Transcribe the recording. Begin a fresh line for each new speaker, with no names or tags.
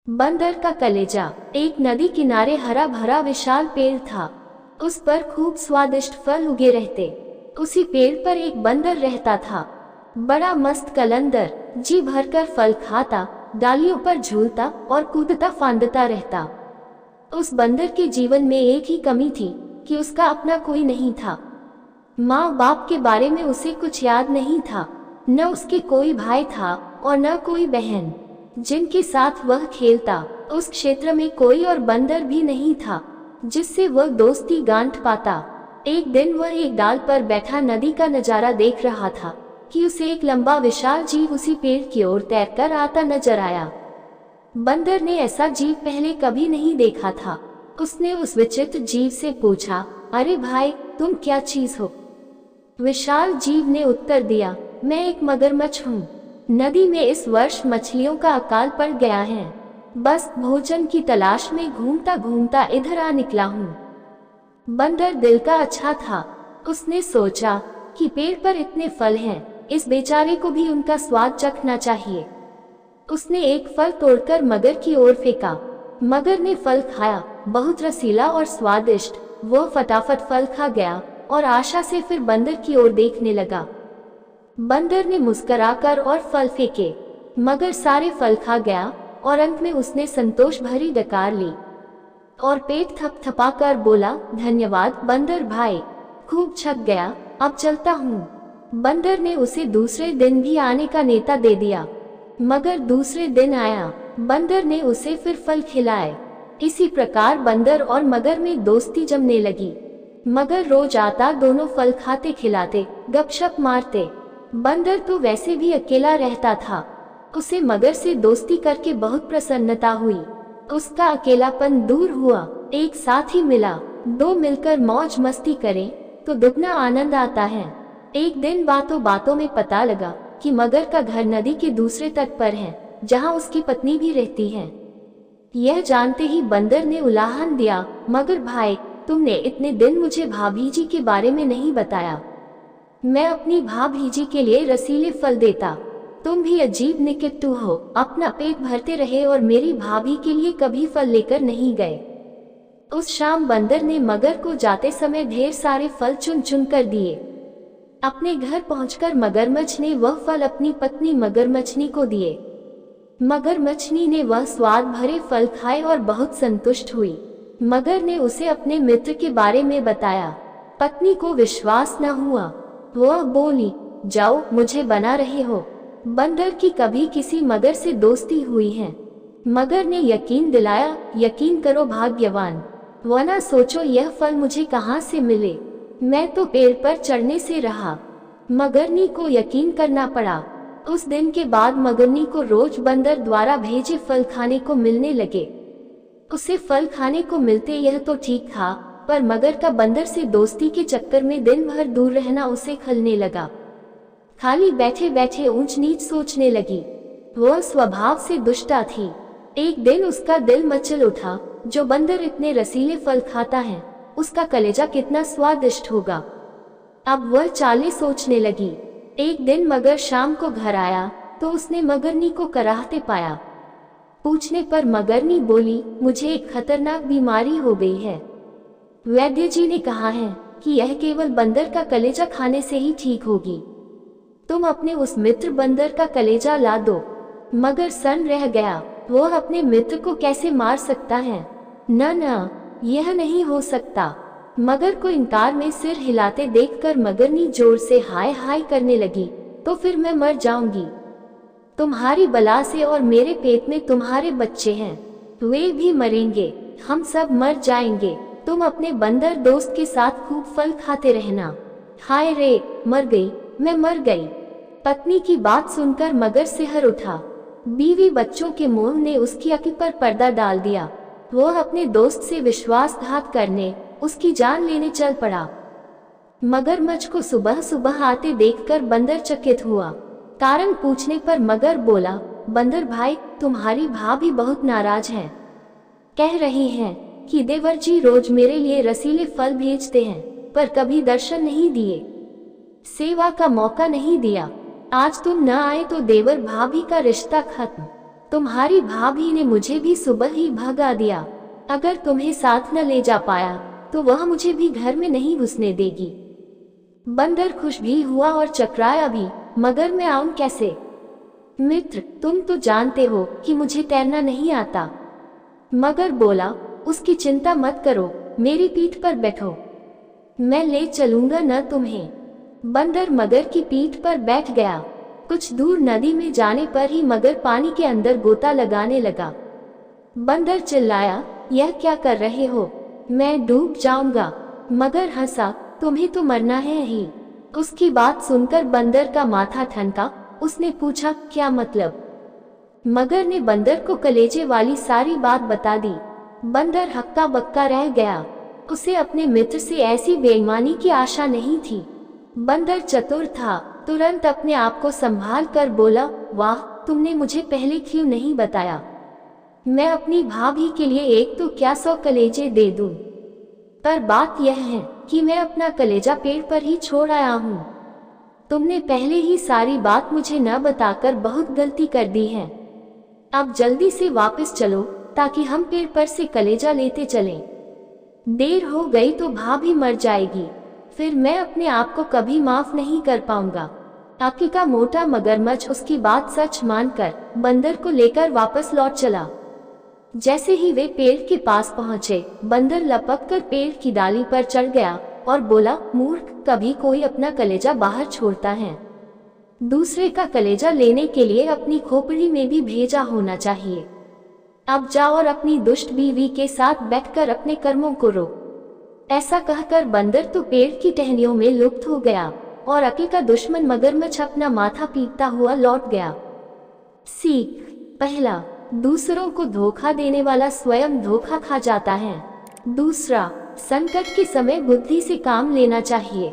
बंदर का कलेजा। एक नदी किनारे हरा भरा विशाल पेड़ था। उस पर खूब स्वादिष्ट फल उगे रहते। उसी पेड़ पर एक बंदर रहता था, बड़ा मस्त कलंदर। जी भरकर फल खाता, डालियों पर झूलता और कूदता फांदता रहता। उस बंदर के जीवन में एक ही कमी थी कि उसका अपना कोई नहीं था। माँ बाप के बारे में उसे कुछ याद नहीं था। न उसके कोई भाई था और न कोई बहन जिनके साथ वह खेलता। उस क्षेत्र में कोई और बंदर भी नहीं था जिससे वह दोस्ती गांठ पाता। एक दिन वह एक डाल पर बैठा नदी का नजारा देख रहा था कि उसे एक लंबा विशाल जीव उसी पेड़ की ओर तैरकर आता नजर आया। बंदर ने ऐसा जीव पहले कभी नहीं देखा था। उसने उस विचित्र जीव से पूछा, अरे भाई, तुम क्या चीज हो? विशाल जीव ने उत्तर दिया, मैं एक मगरमच्छ हूँ। नदी में इस वर्ष मछलियों का अकाल पड़ गया है। बस भोजन की तलाश में घूमता घूमता इधर आ निकला हूँ। बंदर दिल का अच्छा था। उसने सोचा कि पेड़ पर इतने फल हैं, इस बेचारे को भी उनका स्वाद चखना चाहिए। उसने एक फल तोड़कर मगर की ओर फेंका। मगर ने फल खाया, बहुत रसीला और स्वादिष्ट। वह फटाफट फल खा गया और आशा से फिर बंदर की ओर देखने लगा। बंदर ने मुस्कुराकर और फल फेंके। मगर सारे फल खा गया और अंत में उसने संतोष भरी डकार ली और पेट थपथपाकर बोला, धन्यवाद बंदर भाई, खूब छक गया, अब चलता हूँ। बंदर ने उसे दूसरे दिन भी आने का नेता दे दिया। मगर दूसरे दिन आया। बंदर ने उसे फिर फल खिलाए। इसी प्रकार बंदर और मगर में दोस्ती जमने लगी। मगर रोज आता, दोनों फल खाते खिलाते गपशप मारते। बंदर तो वैसे भी अकेला रहता था। उसे मगर से दोस्ती करके बहुत प्रसन्नता हुई। उसका अकेलापन दूर हुआ। एक साथ ही मिला, दो मिलकर मौज मस्ती करें तो दुगना आनंद आता है। एक दिन बातों बातों में पता लगा कि मगर का घर नदी के दूसरे तट पर है, जहाँ उसकी पत्नी भी रहती है। यह जानते ही बंदर ने उलाहन दिया, मगर भाई, तुमने इतने दिन मुझे भाभी जी के बारे में नहीं बताया। मैं अपनी भाभी जी के लिए रसीले फल देता। तुम भी अजीब निकट्टू हो, अपना पेट भरते रहे और मेरी भाभी के लिए कभी फल लेकर नहीं गए। उस शाम बंदर ने मगर को जाते समय ढेर सारे फल चुन चुन कर दिए। अपने घर पहुंचकर मगरमच्छ ने वह फल अपनी पत्नी मगरमच्छनी को दिए। मगरमच्छनी ने वह स्वाद भरे फल खाए और बहुत संतुष्ट हुई। मगर ने उसे अपने मित्र के बारे में बताया। पत्नी को विश्वास न हुआ। वह बोली, जाओ, मुझे बना रहे हो। बंदर की कभी किसी मगर से दोस्ती हुई है? मगर ने यकीन दिलाया, यकीन करो भाग्यवान, वरना सोचो यह फल मुझे कहाँ से मिले। मैं तो पेड़ पर चढ़ने से रहा। मगरनी को यकीन करना पड़ा। उस दिन के बाद मगरनी को रोज बंदर द्वारा भेजे फल खाने को मिलने लगे। उसे फल खाने को मिलते यह तो ठीक था, पर मगर का बंदर से दोस्ती के चक्कर में दिन भर दूर रहना उसे खलने लगा। खाली बैठे बैठे ऊंच नीच सोचने लगी। वह स्वभाव से दुष्टा थी। एक दिन उसका दिल मचल उठा, जो बंदर इतने रसीले फल खाता है, उसका कलेजा कितना स्वादिष्ट होगा। अब वह चालें सोचने लगी। एक दिन मगर शाम को घर आया तो उसने मगरनी को कराहते पाया। पूछने पर मगरनी बोली, मुझे एक खतरनाक बीमारी हो गई है। वैद्य जी ने कहा है कि यह केवल बंदर का कलेजा खाने से ही ठीक होगी। तुम अपने उस मित्र बंदर का कलेजा ला दो। मगर सन्न रह गया। वह अपने मित्र को कैसे मार सकता है? न, यह नहीं हो सकता। मगर को इनकार में सिर हिलाते देखकर मगरनी जोर से हाय हाय करने लगी, तो फिर मैं मर जाऊंगी। तुम्हारी बला से और मेरे पेट में तुम्हारे बच्चे हैं, वे भी मरेंगे, हम सब मर जाएंगे। तुम अपने बंदर दोस्त के साथ खूब फल खाते रहना। हाय रे, मर गई, मैं मर गई। पत्नी की बात सुनकर मगर सिहर उठा। बीवी बच्चों के मोह ने उसकी आंखों पर पर्दा डाल दिया। वह अपने दोस्त से विश्वासघात करने, उसकी जान लेने चल पड़ा। मगरमच्छ को सुबह सुबह आते देखकर बंदर चकित हुआ। कारण पूछने पर मगर बोला, बंदर भाई, तुम्हारी भाभी बहुत नाराज है। कह रही हैं कि देवर जी रोज मेरे लिए रसीले फल भेजते हैं, पर कभी दर्शन नहीं दिए, सेवा का मौका नहीं दिया। आज तुम न आए तो देवर भाभी का रिश्ता खत्म। तुम्हारी भाभी ने मुझे भी सुबह ही भगा दिया। अगर तुम्हें साथ न ले जा पाया तो वह मुझे भी घर में नहीं घुसने देगी। बंदर खुश भी हुआ और चकराया भी, मगर मैं आऊं कैसे? मित्र, तुम तो जानते हो कि मुझे तैरना नहीं आता। मगर बोला, उसकी चिंता मत करो, मेरी पीठ पर बैठो, मैं ले चलूंगा न तुम्हें। बंदर मगर की पीठ पर बैठ गया। कुछ दूर नदी में जाने पर ही मगर पानी के अंदर गोता लगाने लगा। बंदर चिल्लाया, यह क्या कर रहे हो, मैं डूब जाऊंगा। मगर हंसा, तुम्हें तो मरना है ही। उसकी बात सुनकर बंदर का माथा ठनका। उसने पूछा, क्या मतलब? मगर ने बंदर को कलेजे वाली सारी बात बता दी। बंदर हक्का बक्का रह गया। उसे अपने मित्र से ऐसी बेईमानी की आशा नहीं थी। बंदर चतुर था, तुरंत अपने आप को संभाल कर बोला, वाह, तुमने मुझे पहले क्यों नहीं बताया? मैं अपनी भाभी के लिए एक तो क्या 100 कलेजे दे दूं। पर बात यह है कि मैं अपना कलेजा पेड़ पर ही छोड़ आया हूँ। तुमने पहले ही सारी बात मुझे न बताकर बहुत गलती कर दी है। अब जल्दी से वापस चलो ताकि हम पेड़ पर से कलेजा लेते चलें। देर हो गई तो भाभी मर जाएगी, फिर मैं अपने आप को कभी माफ नहीं कर पाऊंगा। आगे का मोटा मगरमच्छ उसकी बात सच मानकर बंदर को लेकर वापस लौट चला। जैसे ही वे पेड़ के पास पहुंचे, बंदर लपक कर पेड़ की डाली पर चढ़ गया और बोला, मूर्ख, कभी कोई अपना कलेजा बाहर छोड़ता है? दूसरे का कलेजा लेने के लिए अपनी खोपड़ी में भी भेजा होना चाहिए। अब जाओ और अपनी दुष्ट बीवी के साथ बैठकर अपने कर्मों को रो। ऐसा कहकर बंदर तो पेड़ की टहनियों में लुप्त हो गया और अके का दुश्मन मगरमच्छ अपना माथा पीटता हुआ लौट गया। सीख पहला, दूसरों को धोखा देने वाला स्वयं धोखा खा जाता है। दूसरा, संकट के समय बुद्धि से काम लेना चाहिए।